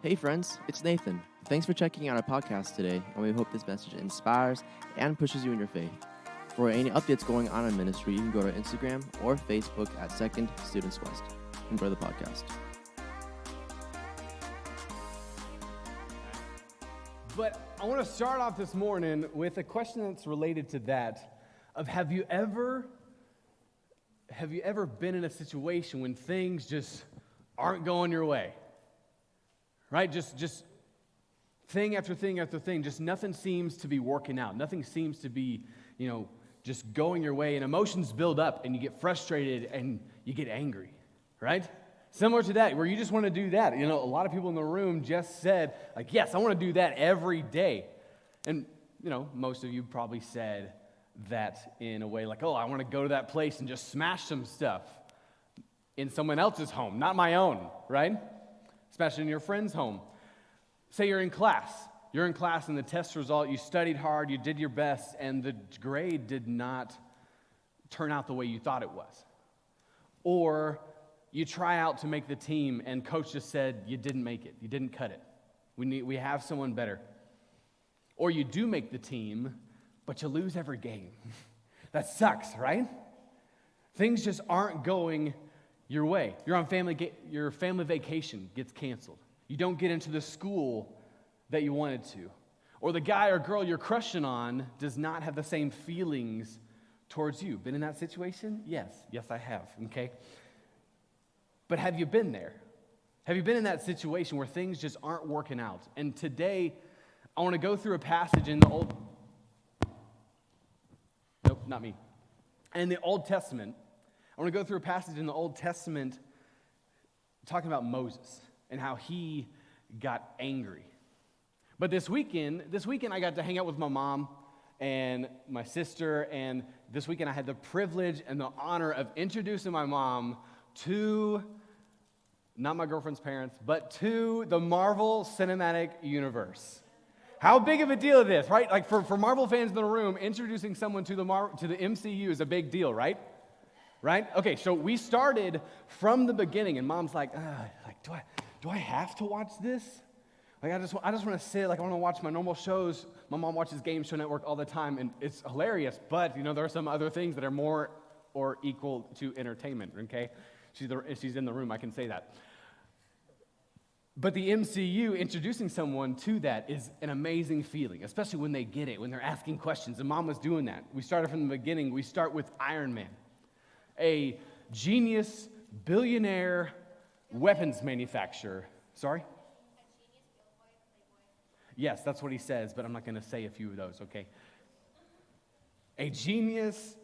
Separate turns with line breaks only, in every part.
Hey friends, it's Nathan. Thanks for checking out our podcast today, and we hope this message inspires and pushes you in your faith. For any updates going on in ministry, you can go to our Instagram or Facebook at Second Students West. Enjoy the podcast.
But I want to start off this morning with a question that's related to that of have you ever been in a situation when things just aren't going your way? Right? Just thing after thing after thing, just nothing seems to be working out. Nothing seems to be, just going your way, and emotions build up and you get frustrated and you get angry, right? Similar to that, where you just want to do that. A lot of people in the room just said, yes, I want to do that every day. And, most of you probably said that in a way like, I want to go to that place and just smash some stuff in someone else's home, not my own, right? Especially in your friend's home. Say you're in class. You're in class and the test result, you studied hard, you did your best, and the grade did not turn out the way you thought it was. Or you try out to make the team and coach just said you didn't make it, you didn't cut it. We have someone better. Or you do make the team, but you lose every game. That sucks, right? Things just aren't going your way. Your family vacation gets canceled. You don't get into the school that you wanted to. Or the guy or girl you're crushing on does not have the same feelings towards you. Been in that situation? Yes, I have, okay? But have you been there? Have you been in that situation where things just aren't working out? And today, I want to go through a passage in the Old... Nope, not me. In the Old Testament, I want to go through a passage in the Old Testament talking about Moses and how he got angry. But this weekend I got to hang out with my mom and my sister, and this weekend I had the privilege and the honor of introducing my mom to, not my girlfriend's parents, but to the Marvel Cinematic Universe. How big of a deal is this, right? Like for Marvel fans in the room, introducing someone to the MCU is a big deal, right? Right? Okay, so we started from the beginning, and mom's like, do I have to watch this? I just want to sit, I want to watch my normal shows. My mom watches Game Show Network all the time, and it's hilarious, but, there are some other things that are more or equal to entertainment, okay? She's in the room, I can say that. But the MCU, introducing someone to that is an amazing feeling, especially when they get it, when they're asking questions, and mom was doing that. We started from the beginning. We start with Iron Man, a genius, billionaire, weapons manufacturer. Sorry? Yes, that's what he says, but I'm not going to say a few of those, okay? A genius,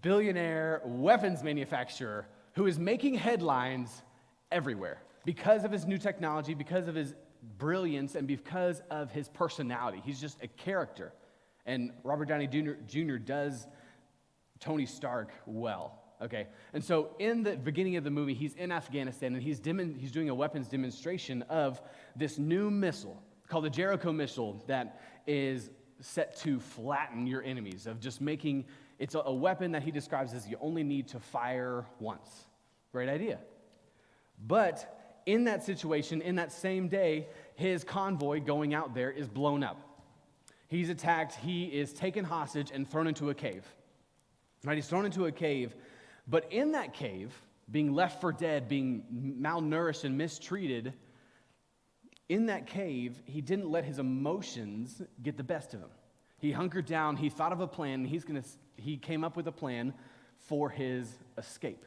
billionaire, weapons manufacturer who is making headlines everywhere because of his new technology, because of his brilliance, and because of his personality. He's just a character. And Robert Downey Jr. does Tony Stark well. Okay, and so in the beginning of the movie, he's in Afghanistan, and he's doing a weapons demonstration of this new missile called the Jericho missile that is set to flatten your enemies, of just making, it's a weapon that he describes as you only need to fire once. Great idea. But in that situation, in that same day, his convoy going out there is blown up. He's attacked, he is taken hostage and thrown into a cave. Right, he's thrown into a cave. But in that cave, being left for dead, being malnourished and mistreated, in that cave, he didn't let his emotions get the best of him. He hunkered down, he thought of a plan, and he came up with a plan for his escape,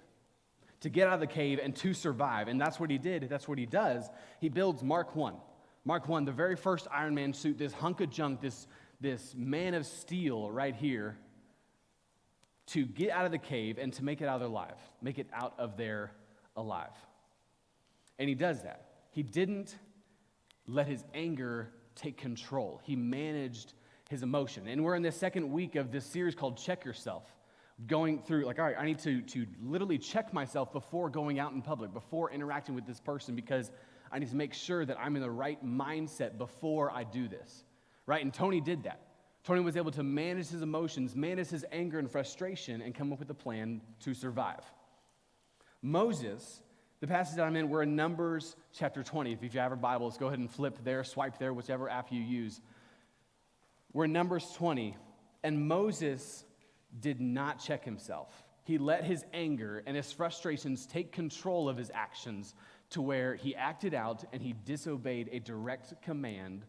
to get out of the cave and to survive. And that's what he did, that's what he does. He builds Mark 1. Mark 1, the very first Iron Man suit, this hunk of junk, this man of steel right here, to get out of the cave and to make it out of there alive. And he does that. He didn't let his anger take control. He managed his emotion. And we're in the second week of this series called Check Yourself, going through, all right, I need to literally check myself before going out in public, before interacting with this person, because I need to make sure that I'm in the right mindset before I do this, right? And Tony did that. Tony was able to manage his emotions, manage his anger and frustration, and come up with a plan to survive. Moses The passage that I'm in, we're in Numbers chapter 20. If you have your Bibles, go ahead and flip there, swipe there, whichever app you use. We're in Numbers 20, and Moses did not check himself. He let his anger and his frustrations take control of his actions to where he acted out and he disobeyed a direct command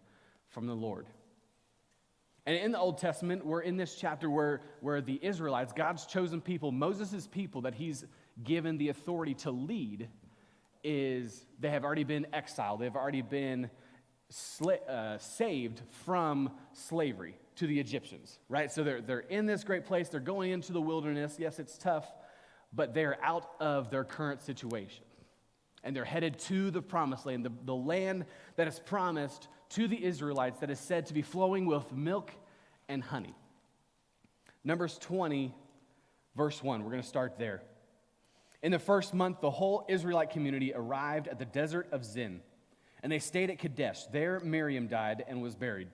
from the Lord. And in the Old Testament, we're in this chapter where the Israelites, God's chosen people, Moses' people that he's given the authority to lead, they have already been exiled. They've already been saved from slavery to the Egyptians, right? So they're in this great place. They're going into the wilderness. Yes, it's tough, but they're out of their current situation. And they're headed to the promised land, the land that is promised to the Israelites that is said to be flowing with milk and honey. Numbers 20, verse 1. We're going to start there. In the first month, the whole Israelite community arrived at the desert of Zin, and they stayed at Kadesh. There Miriam died and was buried.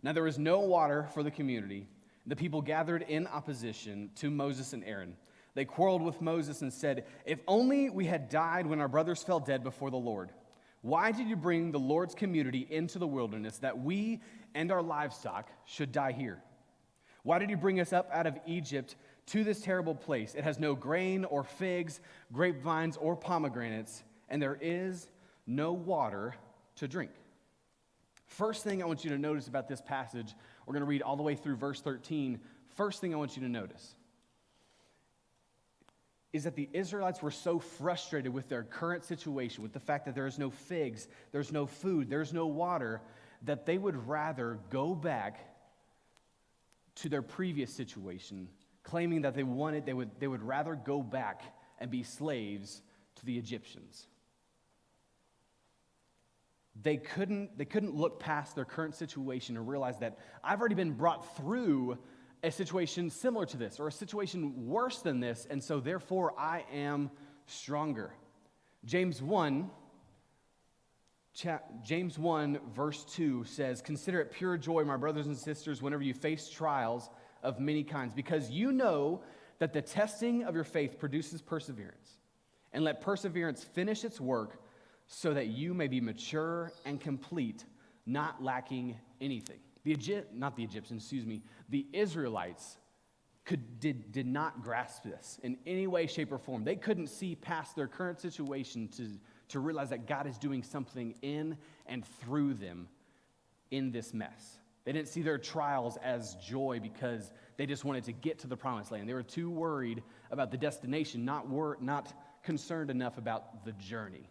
Now there was no water for the community. The people gathered in opposition to Moses and Aaron. They quarreled with Moses and said, "If only we had died when our brothers fell dead before the Lord. Why did you bring the Lord's community into the wilderness that we and our livestock should die here? Why did you bring us up out of Egypt to this terrible place? It has no grain or figs, grapevines or pomegranates, and there is no water to drink." First thing I want you to notice about this passage, we're going to read all the way through verse 13. First thing I want you to notice is that the Israelites were so frustrated with their current situation, with the fact that there is no figs, there's no food, there's no water, that they would rather go back to their previous situation, claiming that they would rather go back and be slaves to the Egyptians. They couldn't look past their current situation and realize that I've already been brought through a situation similar to this or a situation worse than this, and so therefore I am stronger. James 1 verse 2 says, "Consider it pure joy, my brothers and sisters, whenever you face trials of many kinds, because you know that the testing of your faith produces perseverance. And let perseverance finish its work so that you may be mature and complete, not lacking anything." The Israelites did not grasp this in any way, shape, or form. They couldn't see past their current situation to realize that God is doing something in and through them in this mess. They didn't see their trials as joy because they just wanted to get to the promised land. They were too worried about the destination, not concerned enough about the journey.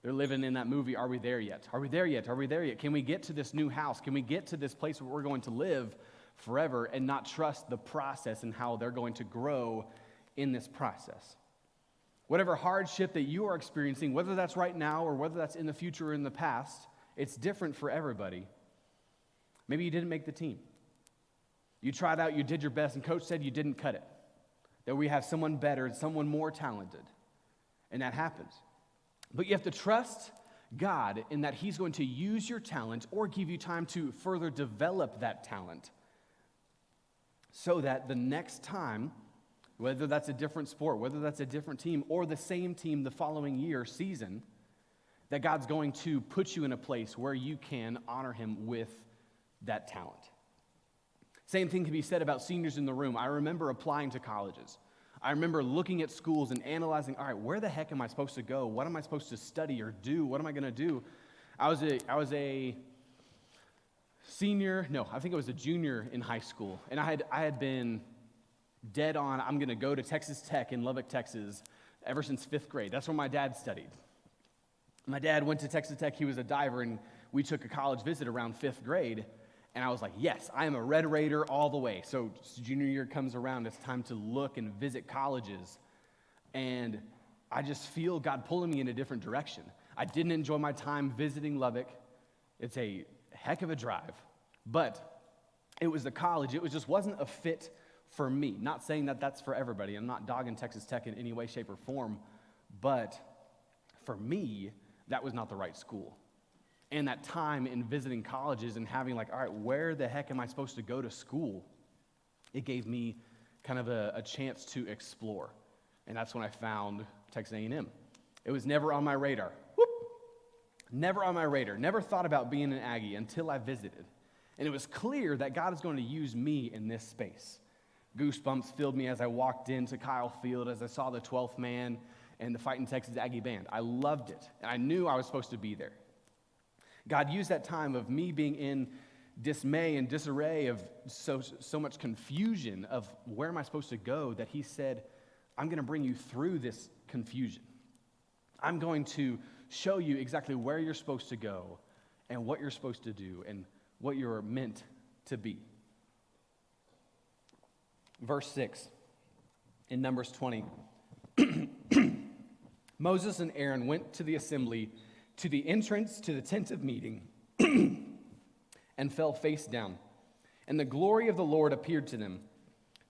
They're living in that movie, Are We There Yet? Are we there yet? Are we there yet? Can we get to this new house? Can we get to this place where we're going to live forever, and not trust the process and how they're going to grow in this process? Whatever hardship that you are experiencing, whether that's right now or whether that's in the future or in the past, it's different for everybody. Maybe you didn't make the team. You tried out, you did your best, and coach said you didn't cut it. That we have someone better, someone more talented. And that happens. But you have to trust God in that He's going to use your talent or give you time to further develop that talent so that the next time, whether that's a different sport, whether that's a different team, or the same team the following year, season, that God's going to put you in a place where you can honor Him with that talent. Same thing can be said about seniors in the room. I remember applying to colleges. I remember looking at schools and analyzing, all right, where the heck am I supposed to go? What am I supposed to study or do? What am I going to do? I was a senior, no, I think I was a junior in high school, and I had been dead on, I'm going to go to Texas Tech in Lubbock, Texas, ever since 5th grade. That's where my dad studied. My dad went to Texas Tech. He was a diver, and we took a college visit around 5th grade. And I was like, yes, I am a Red Raider all the way. So junior year comes around, it's time to look and visit colleges. And I just feel God pulling me in a different direction. I didn't enjoy my time visiting Lubbock. It's a heck of a drive. But it was the college. It just wasn't a fit for me. Not saying that that's for everybody. I'm not dogging Texas Tech in any way, shape, or form. But for me, that was not the right school. And that time in visiting colleges and having like, all right, where the heck am I supposed to go to school? It gave me kind of a chance to explore. And that's when I found Texas A&M. It was never on my radar. Whoop! Never on my radar. Never thought about being an Aggie until I visited. And it was clear that God is going to use me in this space. Goosebumps filled me as I walked into Kyle Field, as I saw the 12th man and the Fighting Texas Aggie Band. I loved it, and I knew I was supposed to be there. God used that time of me being in dismay and disarray of so much confusion of where am I supposed to go, that he said, I'm going to bring you through this confusion. I'm going to show you exactly where you're supposed to go and what you're supposed to do and what you're meant to be. Verse 6 in Numbers 20. Moses and Aaron went to the assembly, to the entrance to the tent of meeting, and fell face down. And the glory of the Lord appeared to them.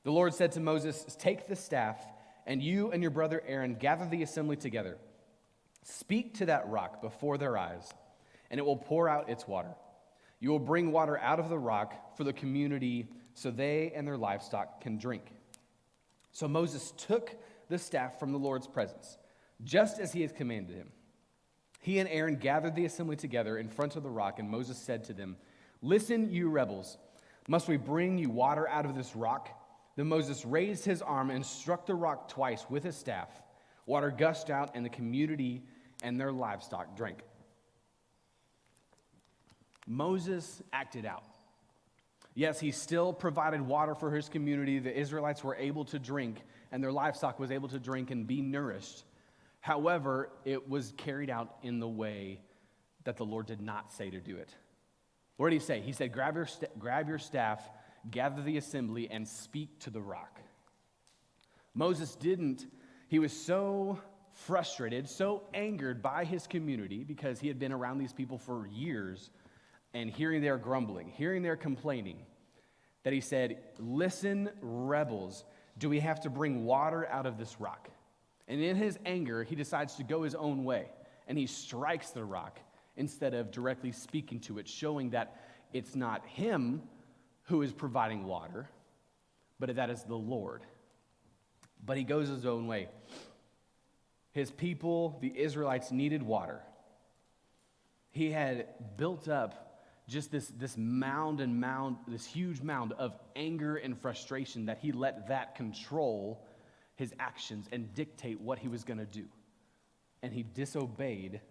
The Lord said to Moses, take the staff, and you and your brother Aaron gather the assembly together. Speak to that rock before their eyes, and it will pour out its water. You will bring water out of the rock for the community so they and their livestock can drink. So Moses took the staff from the Lord's presence, just as he had commanded him. He and Aaron gathered the assembly together in front of the rock, and Moses said to them, listen, you rebels, must we bring you water out of this rock? Then Moses raised his arm and struck the rock twice with his staff. Water gushed out, and the community and their livestock drank. Moses acted out. Yes, he still provided water for his community. The Israelites were able to drink, and their livestock was able to drink and be nourished. However, it was carried out in the way that the Lord did not say to do it. What did he say? He said, grab your staff, gather the assembly, and speak to the rock. Moses didn't. He was so frustrated, so angered by his community because he had been around these people for years and hearing their grumbling, hearing their complaining, that he said, listen, rebels, do we have to bring water out of this rock? And in his anger, he decides to go his own way, and he strikes the rock instead of directly speaking to it, showing that it's not him who is providing water, but that is the Lord. But he goes his own way. His people, the Israelites, needed water. He had built up just this huge mound of anger and frustration that he let that control his actions and dictate what he was going to do. And he disobeyed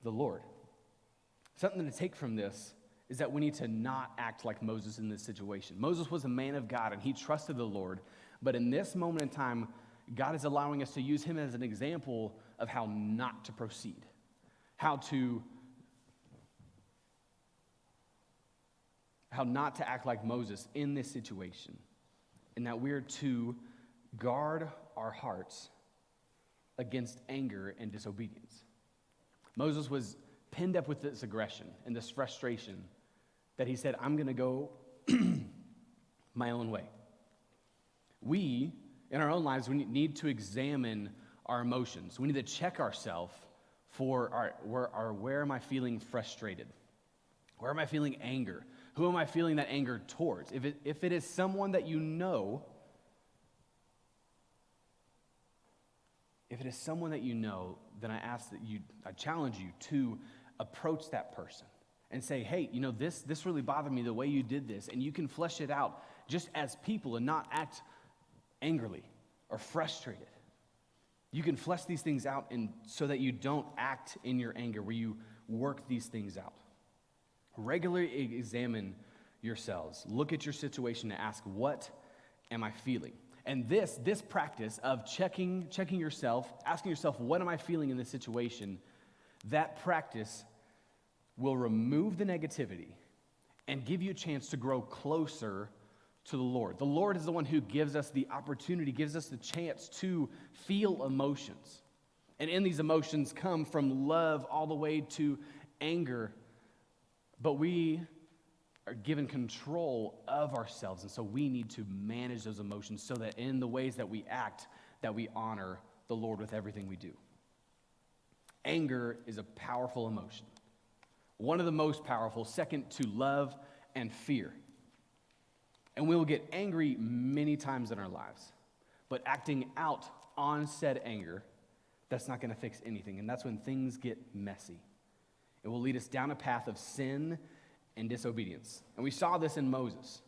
the Lord. Something to take from this is that we need to not act like Moses in this situation. Moses was a man of God, and he trusted the Lord. But in this moment in time, God is allowing us to use him as an example of how not to proceed, how not to act like Moses in this situation, and that we're to guard our hearts against anger and disobedience. Moses was pinned up with this aggression and this frustration that he said, I'm going to go my own way. We, in our own lives, we need to examine our emotions. We need to check ourselves for where am I feeling frustrated? Where am I feeling anger? Who am I feeling that anger towards? If it is someone that you know, then I challenge you to approach that person and say, hey, this really bothered me the way you did this, and you can flesh it out just as people and not act angrily or frustrated. You can flesh these things out and so that you don't act in your anger, where you work these things out. Regularly examine yourselves. Look at your situation and ask, what am I feeling? And this practice of checking yourself, asking yourself, what am I feeling in this situation? That practice will remove the negativity and give you a chance to grow closer to the Lord. The Lord is the one who gives us the opportunity, gives us the chance to feel emotions. And in these emotions come from love all the way to anger. But we are given control of ourselves, and so we need to manage those emotions so that in the ways that we act, that we honor the Lord with everything we do. Anger is a powerful emotion. One of the most powerful, second to love and fear. And we will get angry many times in our lives. But acting out on said anger that's not going to fix anything. And that's when things get messy. It will lead us down a path of sin and disobedience. And we saw this in Moses.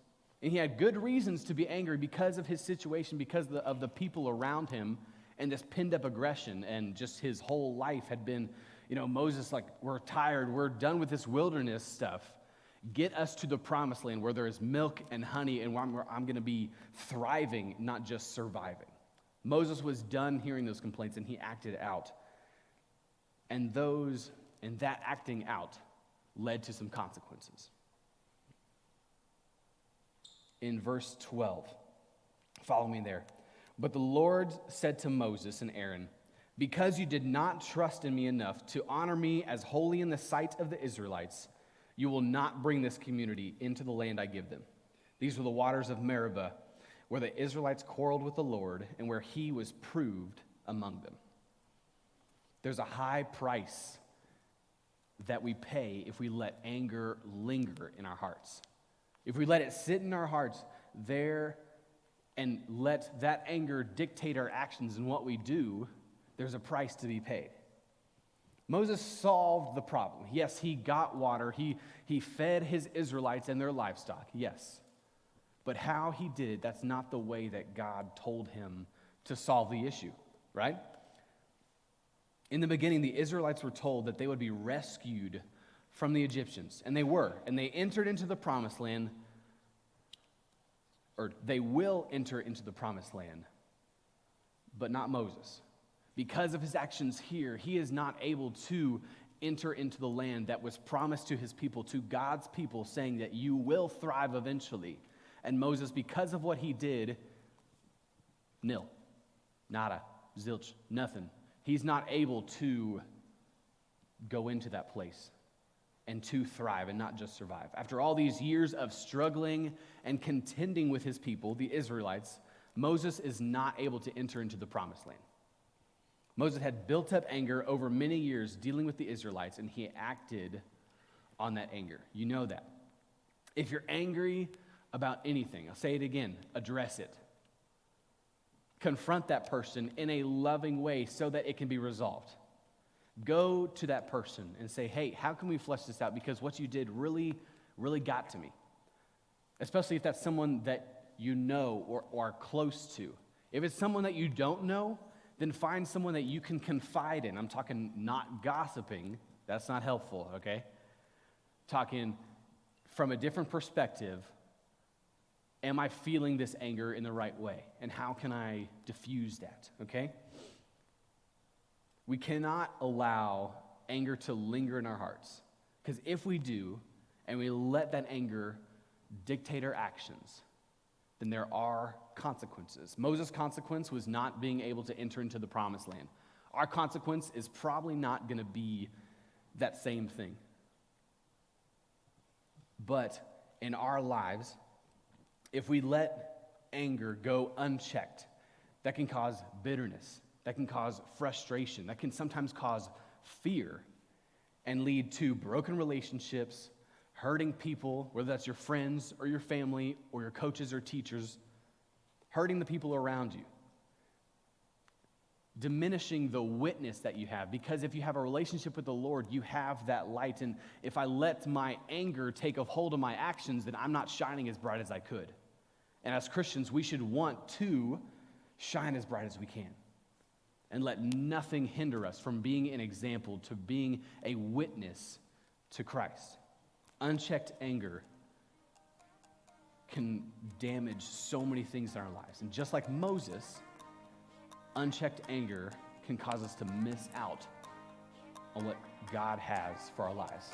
And he had good reasons to be angry because of his situation, because of the people around him, and this pinned up aggression. And just his whole life had been, Moses, like, we're tired, we're done with this wilderness stuff. Get us to the promised land where there is milk and honey and where I'm going to be thriving, not just surviving. Moses was done hearing those complaints, and he acted out. And that acting out led to some consequences. In verse 12, follow me there. But the Lord said to Moses and Aaron, because you did not trust in me enough to honor me as holy in the sight of the Israelites, you will not bring this community into the land I give them. These were the waters of Meribah, where the Israelites quarreled with the Lord and where he was proved among them. There's a high price that we pay if we let anger linger in our hearts. If we let it sit in our hearts there and let that anger dictate our actions and what we do, there's a price to be paid. Moses solved the problem. Yes, he got water. He fed his Israelites and their livestock. Yes. But how he did, that's not the way that God told him to solve the issue, right? In the beginning, the Israelites were told that they would be rescued from the Egyptians, and they were. And they entered into the promised land, or they will enter into the promised land, but not Moses. Because of his actions here, he is not able to enter into the land that was promised to his people, to God's people, saying that you will thrive eventually. And Moses, because of what he did, nil, nada, zilch, nothing. He's not able to go into that place and to thrive and not just survive. After all these years of struggling and contending with his people, the Israelites, Moses is not able to enter into the promised land. Moses had built up anger over many years dealing with the Israelites, and he acted on that anger. You know that. If you're angry about anything, I'll say it again, address it. Confront that person in a loving way so that it can be resolved. Go to that person and say, hey, how can we flesh this out? Because what you did really, really got to me. Especially if that's someone that you know or are close to. If it's someone that you don't know, then find someone that you can confide in. I'm talking not gossiping. That's not helpful, okay? Talking from a different perspective. Am I feeling this anger in the right way? And how can I diffuse that, okay? We cannot allow anger to linger in our hearts. Because if we do, and we let that anger dictate our actions, then there are consequences. Moses' consequence was not being able to enter into the promised land. Our consequence is probably not going to be that same thing. But in our lives, if we let anger go unchecked, that can cause bitterness, that can cause frustration, that can sometimes cause fear and lead to broken relationships, hurting people, whether that's your friends or your family or your coaches or teachers, hurting the people around you, diminishing the witness that you have. Because if you have a relationship with the Lord, you have that light. And if I let my anger take a hold of my actions, then I'm not shining as bright as I could. And as Christians, we should want to shine as bright as we can and let nothing hinder us from being an example, to being a witness to Christ. Unchecked anger can damage so many things in our lives. And just like Moses, unchecked anger can cause us to miss out on what God has for our lives.